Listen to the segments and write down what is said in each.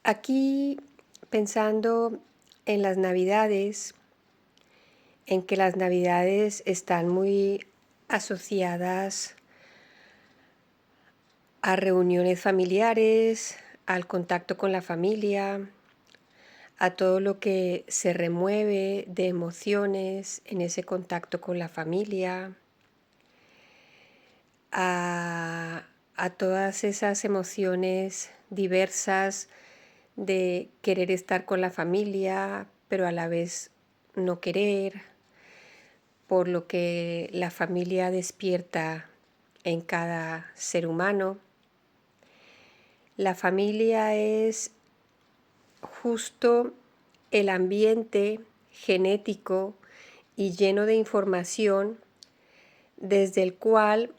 Aquí pensando en las Navidades, en que las Navidades están muy asociadas a reuniones familiares, al contacto con la familia, a todo lo que se remueve de emociones en ese contacto con la familia, a todas esas emociones diversas de querer estar con la familia, pero a la vez no querer, por lo que la familia despierta en cada ser humano. La familia es justo el ambiente genético y lleno de información desde el cual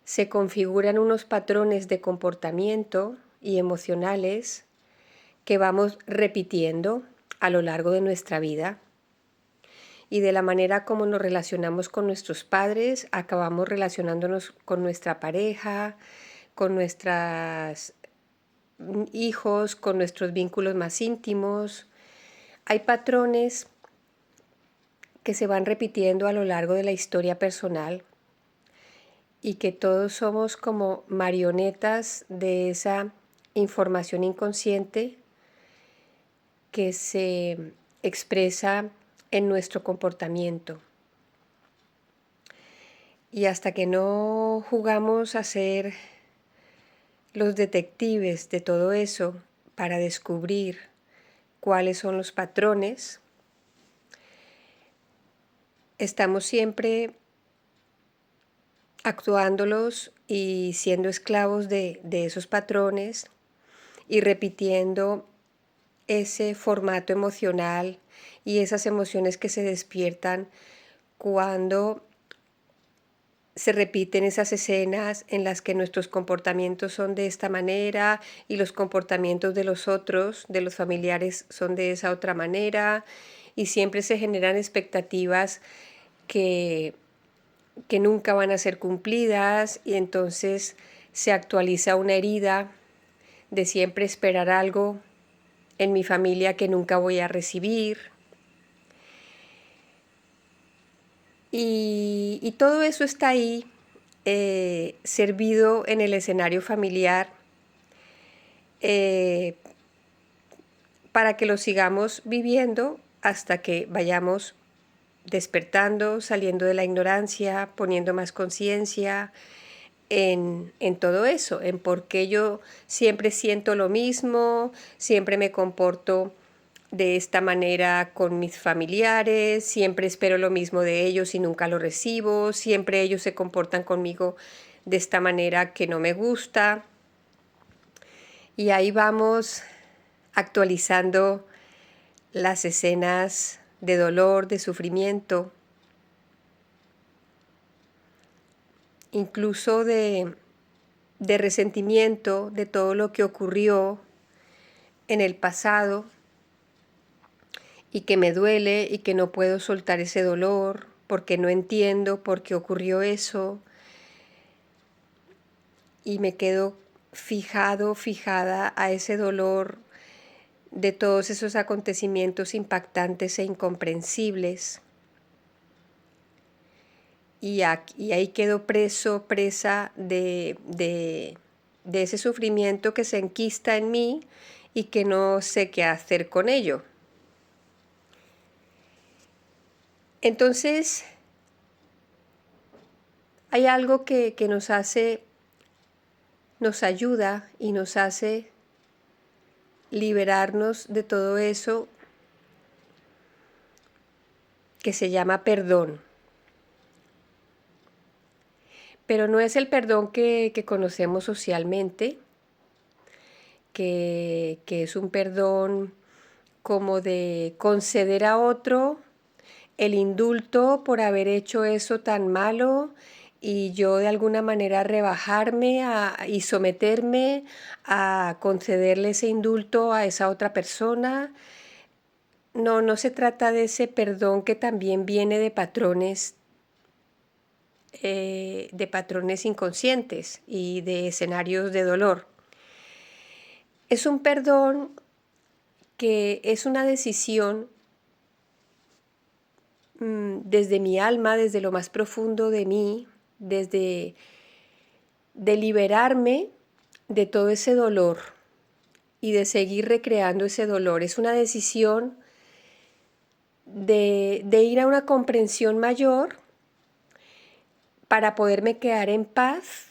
se configuran unos patrones de comportamiento y emocionales que vamos repitiendo a lo largo de nuestra vida. Y de la manera como nos relacionamos con nuestros padres, acabamos relacionándonos con nuestra pareja, con nuestros hijos, con nuestros vínculos más íntimos. Hay patrones que se van repitiendo a lo largo de la historia personal y que todos somos como marionetas de esa información inconsciente que se expresa en nuestro comportamiento. Y hasta que no jugamos a ser los detectives de todo eso para descubrir cuáles son los patrones, estamos siempre actuándolos y siendo esclavos de esos patrones y repitiendo ese formato emocional y esas emociones que se despiertan cuando se repiten esas escenas en las que nuestros comportamientos son de esta manera y los comportamientos de los otros, de los familiares, son de esa otra manera, y siempre se generan expectativas que, que nunca van a ser cumplidas, y entonces se actualiza una herida de siempre esperar algo en mi familia que nunca voy a recibir. Y todo eso está ahí, servido en el escenario familiar, eh, para que lo sigamos viviendo hasta que vayamos despertando, saliendo de la ignorancia, poniendo más conciencia en todo eso, en por qué yo siempre siento lo mismo, siempre me comporto de esta manera con mis familiares, siempre espero lo mismo de ellos y nunca lo recibo, siempre ellos se comportan conmigo de esta manera que no me gusta. Y ahí vamos actualizando las escenas de dolor, de sufrimiento, incluso de resentimiento de todo lo que ocurrió en el pasado y que me duele y que no puedo soltar ese dolor porque no entiendo por qué ocurrió eso, y me quedo fijada a ese dolor de todos esos acontecimientos impactantes e incomprensibles. Y ahí quedo presa de ese sufrimiento que se enquista en mí y que no sé qué hacer con ello. Entonces, hay algo que nos ayuda y nos hace liberarnos de todo eso, que se llama perdón. Pero no es el perdón que conocemos socialmente, que es un perdón como de conceder a otro el indulto por haber hecho eso tan malo, y yo de alguna manera rebajarme y someterme a concederle ese indulto a esa otra persona. No, no se trata de ese perdón que también viene de patrones inconscientes y de escenarios de dolor. Es un perdón que es una decisión desde mi alma, desde lo más profundo de mí, desde de liberarme de todo ese dolor y de seguir recreando ese dolor. Es una decisión de ir a una comprensión mayor para poderme quedar en paz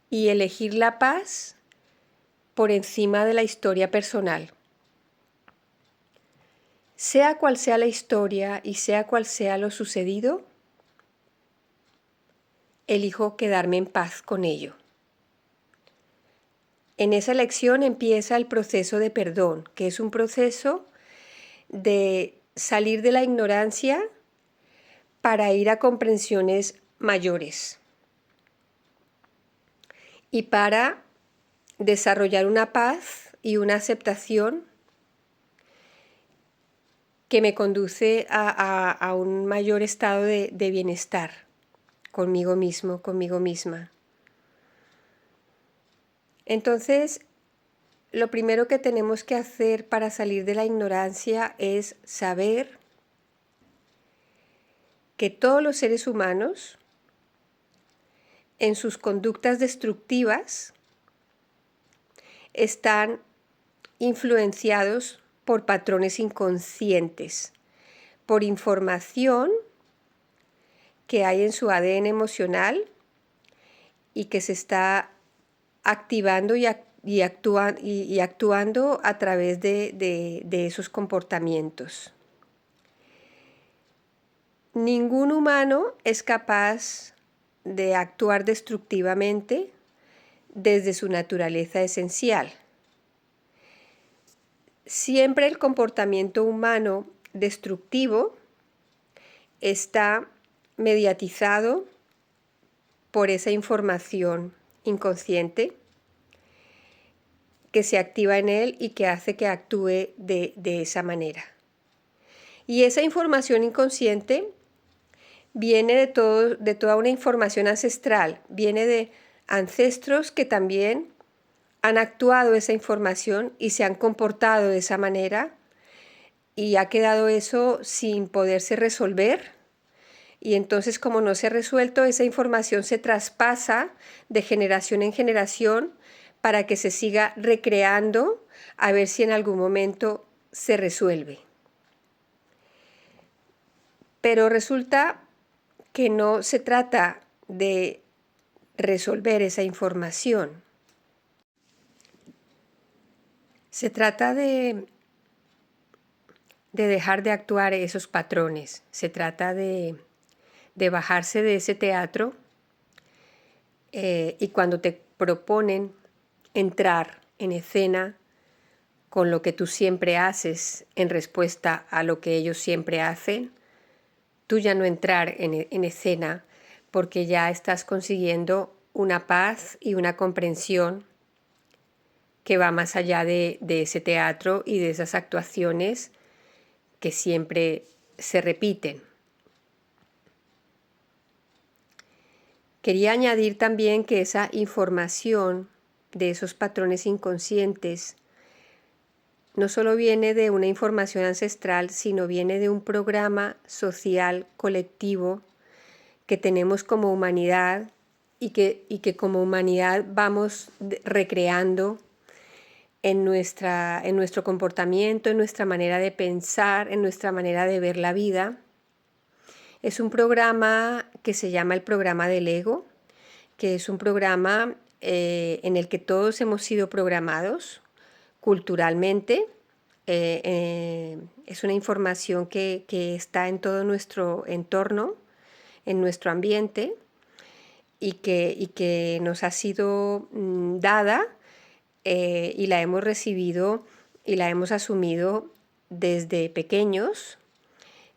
y elegir la paz por encima de la historia personal. Sea cual sea la historia y sea cual sea lo sucedido, elijo quedarme en paz con ello. En esa elección empieza el proceso de perdón, que es un proceso de salir de la ignorancia para ir a comprensiones mayores y para desarrollar una paz y una aceptación que me conduce a un mayor estado de bienestar conmigo mismo, conmigo misma. Entonces, lo primero que tenemos que hacer para salir de la ignorancia es saber que todos los seres humanos, en sus conductas destructivas, están influenciados por patrones inconscientes, por información que hay en su ADN emocional y que se está activando y actuando a través de esos comportamientos. Ningún humano es capaz de actuar destructivamente desde su naturaleza esencial. Siempre el comportamiento humano destructivo está mediatizado por esa información inconsciente que se activa en él y que hace que actúe de esa manera. Y esa información inconsciente viene de toda una información ancestral, viene de ancestros que también han actuado esa información y se han comportado de esa manera y ha quedado eso sin poderse resolver. Y entonces, como no se ha resuelto, esa información se traspasa de generación en generación para que se siga recreando a ver si en algún momento se resuelve. Pero resulta que no se trata de resolver esa información. Se trata de dejar de actuar esos patrones. Se trata de bajarse de ese teatro y cuando te proponen entrar en escena con lo que tú siempre haces en respuesta a lo que ellos siempre hacen, tú ya no entrar en escena porque ya estás consiguiendo una paz y una comprensión que va más allá de ese teatro y de esas actuaciones que siempre se repiten. Quería añadir también que esa información de esos patrones inconscientes no solo viene de una información ancestral, sino viene de un programa social colectivo que tenemos como humanidad y que como humanidad vamos recreando en nuestro comportamiento, en nuestra manera de pensar, en nuestra manera de ver la vida. Es un programa que se llama el programa del ego, que es un programa en el que todos hemos sido programados culturalmente. Es una información que está en todo nuestro entorno, en nuestro ambiente, y que nos ha sido dada y la hemos recibido y la hemos asumido desde pequeños,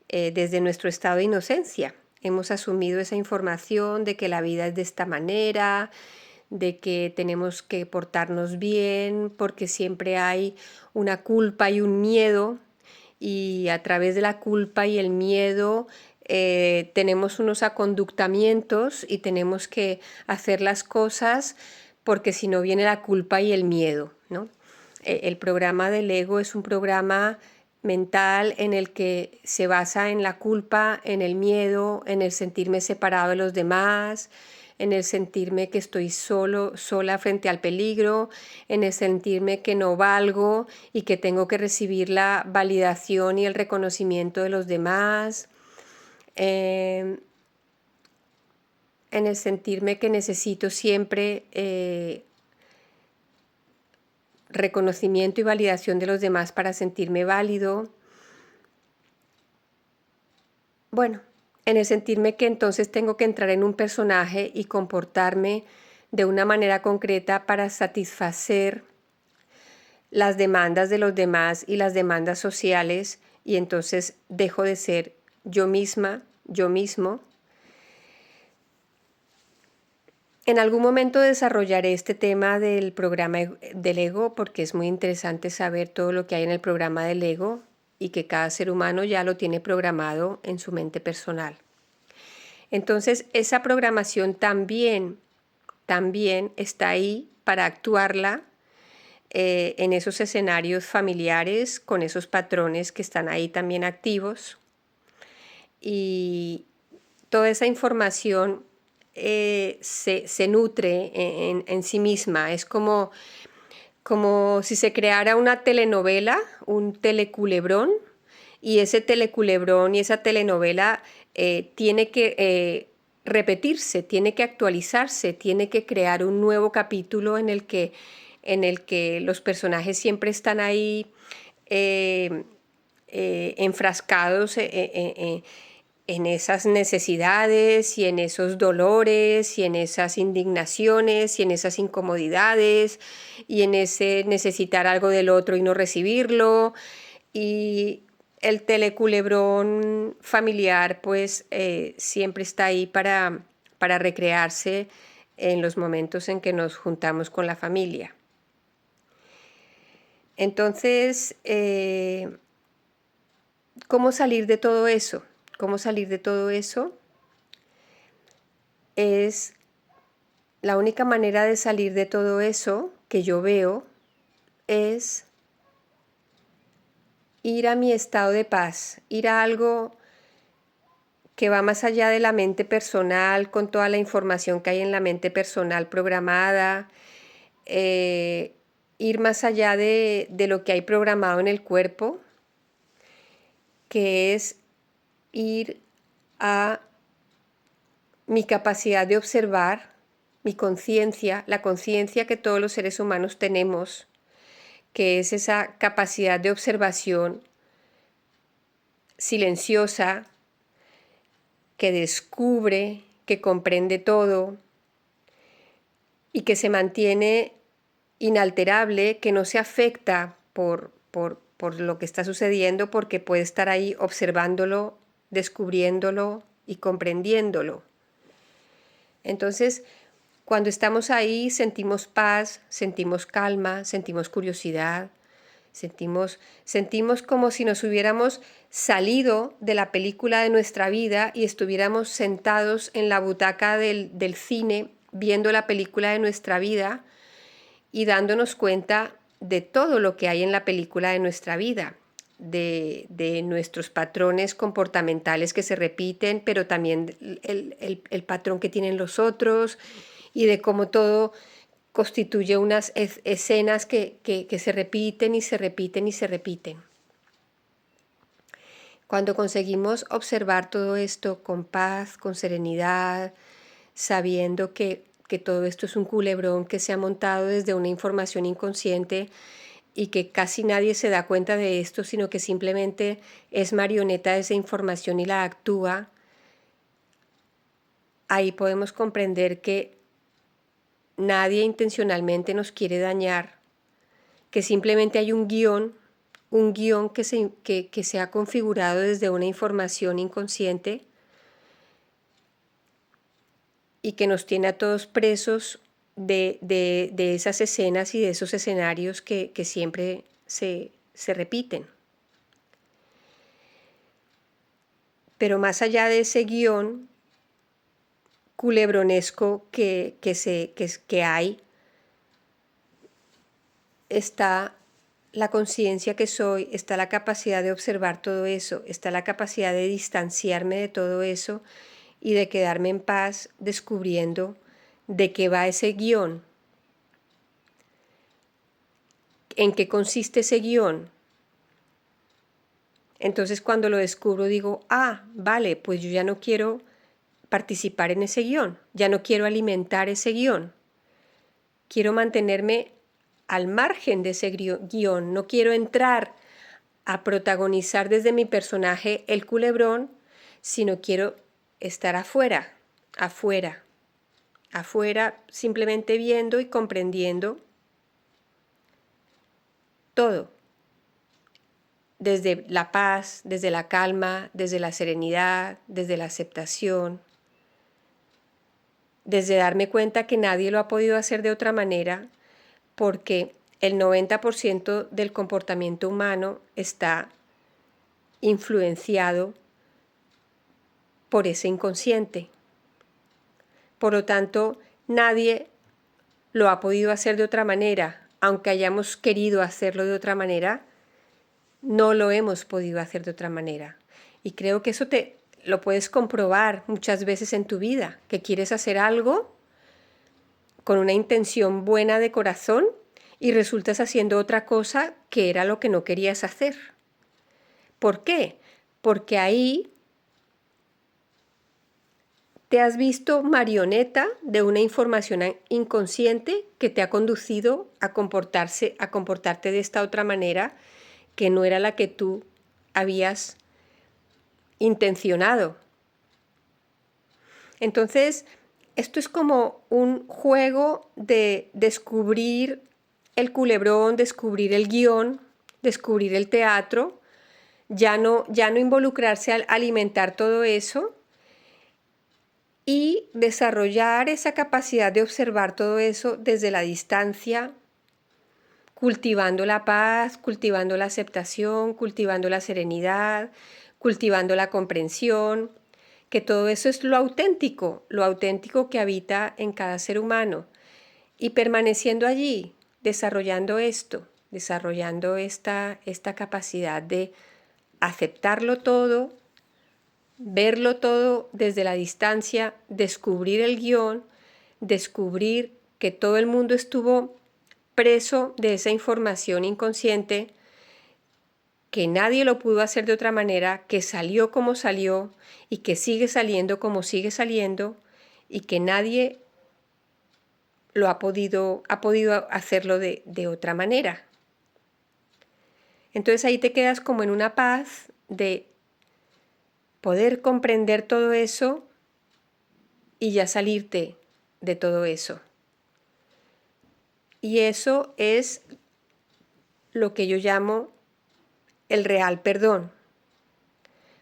desde nuestro estado de inocencia. Hemos asumido esa información de que la vida es de esta manera, de que tenemos que portarnos bien, porque siempre hay una culpa y un miedo, y a través de la culpa y el miedo tenemos unos aconductamientos y tenemos que hacer las cosas porque si no viene la culpa y el miedo, ¿no? El programa del ego es un programa mental en el que se basa en la culpa, en el miedo, en el sentirme separado de los demás, en el sentirme que estoy sola frente al peligro, en el sentirme que no valgo y que tengo que recibir la validación y el reconocimiento de los demás, en el sentirme que necesito siempre reconocimiento y validación de los demás para sentirme válido. Bueno, en el sentirme que entonces tengo que entrar en un personaje y comportarme de una manera concreta para satisfacer las demandas de los demás y las demandas sociales, y entonces dejo de ser yo misma, yo mismo. En algún momento desarrollaré este tema del programa del ego, porque es muy interesante saber todo lo que hay en el programa del ego y que cada ser humano ya lo tiene programado en su mente personal. Entonces, esa programación también está ahí para actuarla en esos escenarios familiares, con esos patrones que están ahí también activos. Y toda esa información se nutre en sí misma. Es como si se creara una telenovela, un teleculebrón, y ese teleculebrón y esa telenovela tiene que repetirse, tiene que actualizarse, tiene que crear un nuevo capítulo en el que los personajes siempre están ahí enfrascados en esas necesidades y en esos dolores y en esas indignaciones y en esas incomodidades y en ese necesitar algo del otro y no recibirlo. Y el teleculebrón familiar pues siempre está ahí para recrearse en los momentos en que nos juntamos con la familia. Entonces, ¿cómo salir de todo eso? ¿Cómo salir de todo eso? Es la única manera de salir de todo eso que yo veo es ir a mi estado de paz, ir a algo que va más allá de la mente personal, con toda la información que hay en la mente personal programada, ir más allá de lo que hay programado en el cuerpo, que es ir a mi capacidad de observar, mi conciencia, la conciencia que todos los seres humanos tenemos, que es esa capacidad de observación silenciosa, que descubre, que comprende todo y que se mantiene inalterable, que no se afecta por lo que está sucediendo, porque puede estar ahí observándolo, descubriéndolo y comprendiéndolo. Entonces, cuando estamos ahí sentimos paz, sentimos calma, sentimos curiosidad, sentimos como si nos hubiéramos salido de la película de nuestra vida y estuviéramos sentados en la butaca del cine viendo la película de nuestra vida y dándonos cuenta de todo lo que hay en la película de nuestra vida, de nuestros patrones comportamentales que se repiten, pero también el patrón que tienen los otros y de cómo todo constituye unas escenas que se repiten y se repiten y se repiten. Cuando conseguimos observar todo esto con paz, con serenidad, sabiendo que todo esto es un culebrón que se ha montado desde una información inconsciente y que casi nadie se da cuenta de esto, sino que simplemente es marioneta de esa información y la actúa, ahí podemos comprender que nadie intencionalmente nos quiere dañar, que simplemente hay un guión que se ha configurado desde una información inconsciente y que nos tiene a todos presos de esas escenas y de esos escenarios que siempre se repiten. Pero más allá de ese guión culebronesco que hay, está la conciencia que soy, está la capacidad de observar todo eso, está la capacidad de distanciarme de todo eso y de quedarme en paz descubriendo de qué va ese guión, en qué consiste ese guión. Entonces cuando lo descubro digo, vale, pues yo ya no quiero participar en ese guión, ya no quiero alimentar ese guión, quiero mantenerme al margen de ese guión, no quiero entrar a protagonizar desde mi personaje el culebrón, sino quiero estar afuera, afuera, afuera, simplemente viendo y comprendiendo todo, desde la paz, desde la calma, desde la serenidad, desde la aceptación, desde darme cuenta que nadie lo ha podido hacer de otra manera, porque el 90% del comportamiento humano está influenciado por ese inconsciente. Por lo tanto, nadie lo ha podido hacer de otra manera. Aunque hayamos querido hacerlo de otra manera, no lo hemos podido hacer de otra manera. Y creo que eso lo puedes comprobar muchas veces en tu vida, que quieres hacer algo con una intención buena de corazón y resultas haciendo otra cosa que era lo que no querías hacer. ¿Por qué? Porque ahí te has visto marioneta de una información inconsciente que te ha conducido a comportarte de esta otra manera que no era la que tú habías intencionado. Entonces, esto es como un juego de descubrir el culebrón, descubrir el guión, descubrir el teatro, ya no involucrarse al alimentar todo eso y desarrollar esa capacidad de observar todo eso desde la distancia, cultivando la paz, cultivando la aceptación, cultivando la serenidad, cultivando la comprensión, que todo eso es lo auténtico que habita en cada ser humano, y permaneciendo allí, desarrollando esta capacidad de aceptarlo todo, verlo todo desde la distancia, descubrir el guión, descubrir que todo el mundo estuvo preso de esa información inconsciente, que nadie lo pudo hacer de otra manera, que salió como salió y que sigue saliendo como sigue saliendo y que nadie lo ha podido hacerlo de otra manera. Entonces ahí te quedas como en una paz de poder comprender todo eso y ya salirte de todo eso. Y eso es lo que yo llamo el real perdón,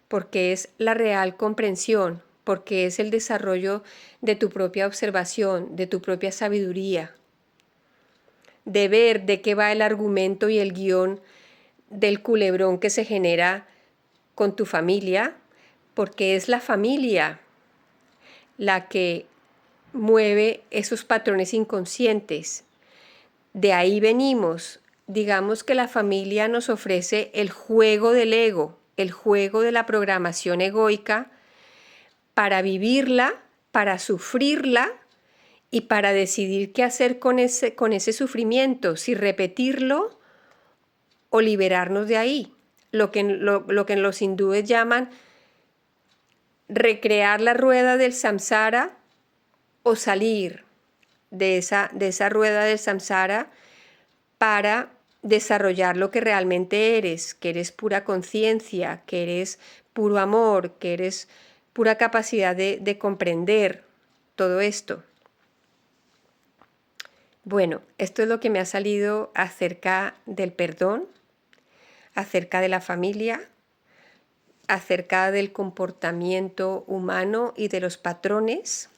porque es la real comprensión, porque es el desarrollo de tu propia observación, de tu propia sabiduría, de ver de qué va el argumento y el guión del culebrón que se genera con tu familia, porque es la familia la que mueve esos patrones inconscientes. De ahí venimos. Digamos que la familia nos ofrece el juego del ego, el juego de la programación egoica, para vivirla, para sufrirla y para decidir qué hacer con ese sufrimiento, si repetirlo o liberarnos de ahí. Lo que en los hindúes llaman recrear la rueda del samsara o salir de esa rueda del samsara para desarrollar lo que realmente eres, que eres pura conciencia, que eres puro amor, que eres pura capacidad de comprender todo esto. Bueno, esto es lo que me ha salido acerca del perdón, acerca de la familia, acerca del comportamiento humano y de los patrones.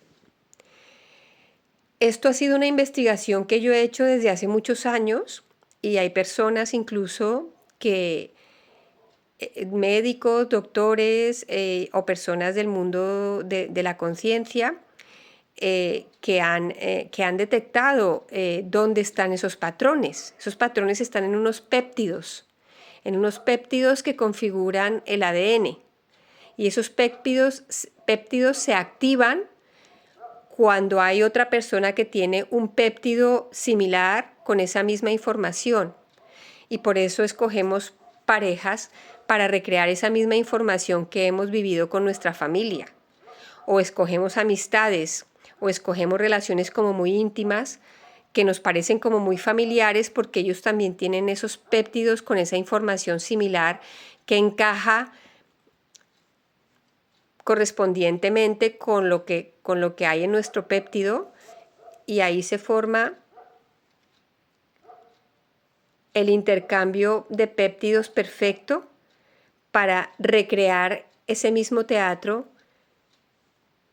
Esto ha sido una investigación que yo he hecho desde hace muchos años y hay personas incluso que, médicos, doctores o personas del mundo de la conciencia, que han detectado dónde están esos patrones. Esos patrones están en unos péptidos que configuran el ADN. Y esos péptidos se activan cuando hay otra persona que tiene un péptido similar con esa misma información. Y por eso escogemos parejas para recrear esa misma información que hemos vivido con nuestra familia. O escogemos amistades, o escogemos relaciones como muy íntimas, que nos parecen como muy familiares porque ellos también tienen esos péptidos con esa información similar que encaja correspondientemente con lo que hay en nuestro péptido, y ahí se forma el intercambio de péptidos perfecto para recrear ese mismo teatro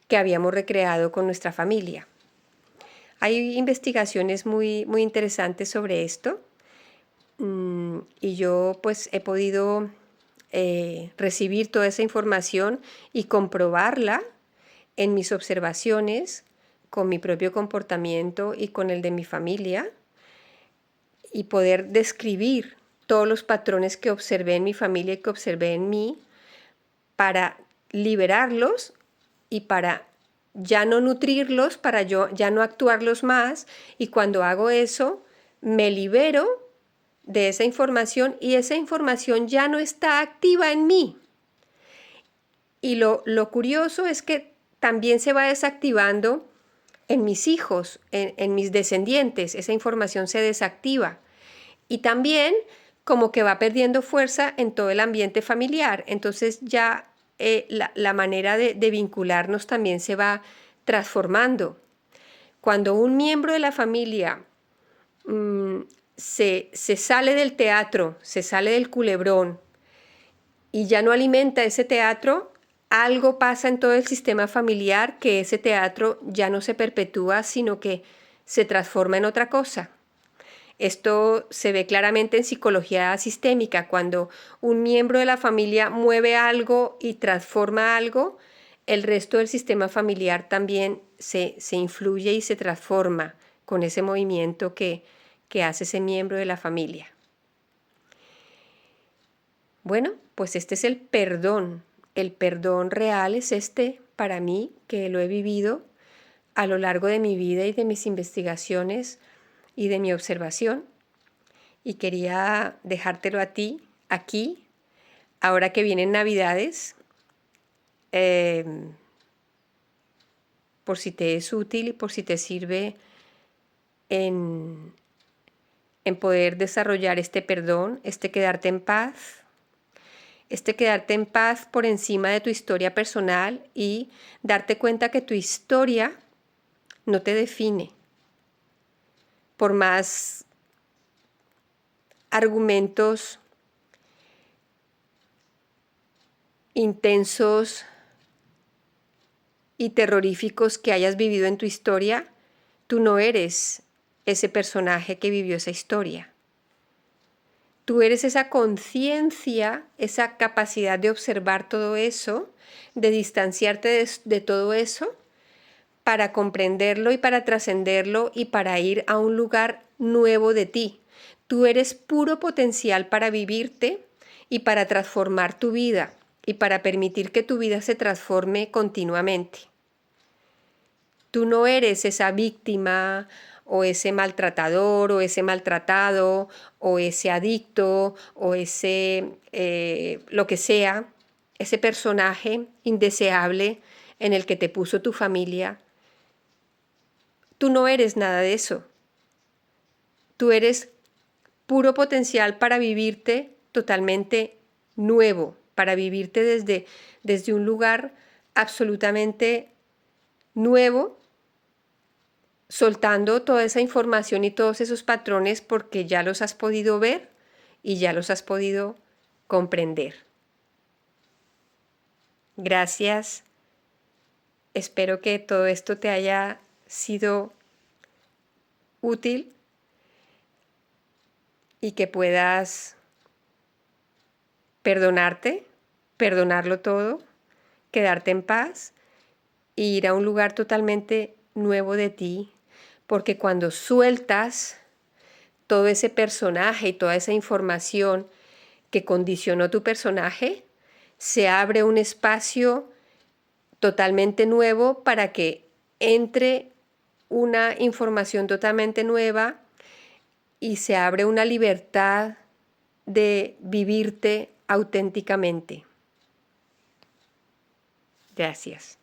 que habíamos recreado con nuestra familia. Hay investigaciones muy interesantes sobre esto, y yo pues he podido recibir toda esa información y comprobarla en mis observaciones con mi propio comportamiento y con el de mi familia, y poder describir todos los patrones que observé en mi familia y que observé en mí para liberarlos y para ya no nutrirlos, para yo ya no actuarlos más. Y cuando hago eso, me libero de esa información y esa información ya no está activa en mí. Y lo curioso es que también se va desactivando en mis hijos, en mis descendientes. Esa información se desactiva. Y también como que va perdiendo fuerza en todo el ambiente familiar. Entonces ya la manera de vincularnos también se va transformando. Cuando un miembro de la familia se sale del teatro, se sale del culebrón y ya no alimenta ese teatro, algo pasa en todo el sistema familiar, que ese teatro ya no se perpetúa, sino que se transforma en otra cosa. Esto se ve claramente en psicología sistémica. Cuando un miembro de la familia mueve algo y transforma algo, el resto del sistema familiar también se influye y se transforma con ese movimiento que hace ese miembro de la familia. Bueno, pues este es el perdón. El perdón real es este para mí, que lo he vivido a lo largo de mi vida y de mis investigaciones y de mi observación. Y quería dejártelo a ti aquí, ahora que vienen Navidades, por si te es útil y por si te sirve en poder desarrollar este perdón, quedarte en paz, quedarte en paz por encima de tu historia personal y darte cuenta que tu historia no te define. Por más argumentos intensos y terroríficos que hayas vivido en tu historia, tú no eres ese personaje que vivió esa historia. Tú eres esa conciencia, esa capacidad de observar todo eso, de distanciarte de todo eso, para comprenderlo y para trascenderlo y para ir a un lugar nuevo de ti. Tú eres puro potencial para vivirte y para transformar tu vida y para permitir que tu vida se transforme continuamente. Tú no eres esa víctima o ese maltratador o ese maltratado o ese adicto o ese lo que sea, ese personaje indeseable en el que te puso tu familia. Tú no eres nada de eso. Tú eres puro potencial para vivirte totalmente nuevo, para vivirte desde un lugar absolutamente nuevo, soltando toda esa información y todos esos patrones porque ya los has podido ver y ya los has podido comprender. Gracias. Espero que todo esto te haya sido útil y que puedas perdonarte, perdonarlo todo, quedarte en paz e ir a un lugar totalmente nuevo de ti, porque cuando sueltas todo ese personaje y toda esa información que condicionó tu personaje, se abre un espacio totalmente nuevo para que entre una información totalmente nueva y se abre una libertad de vivirte auténticamente. Gracias.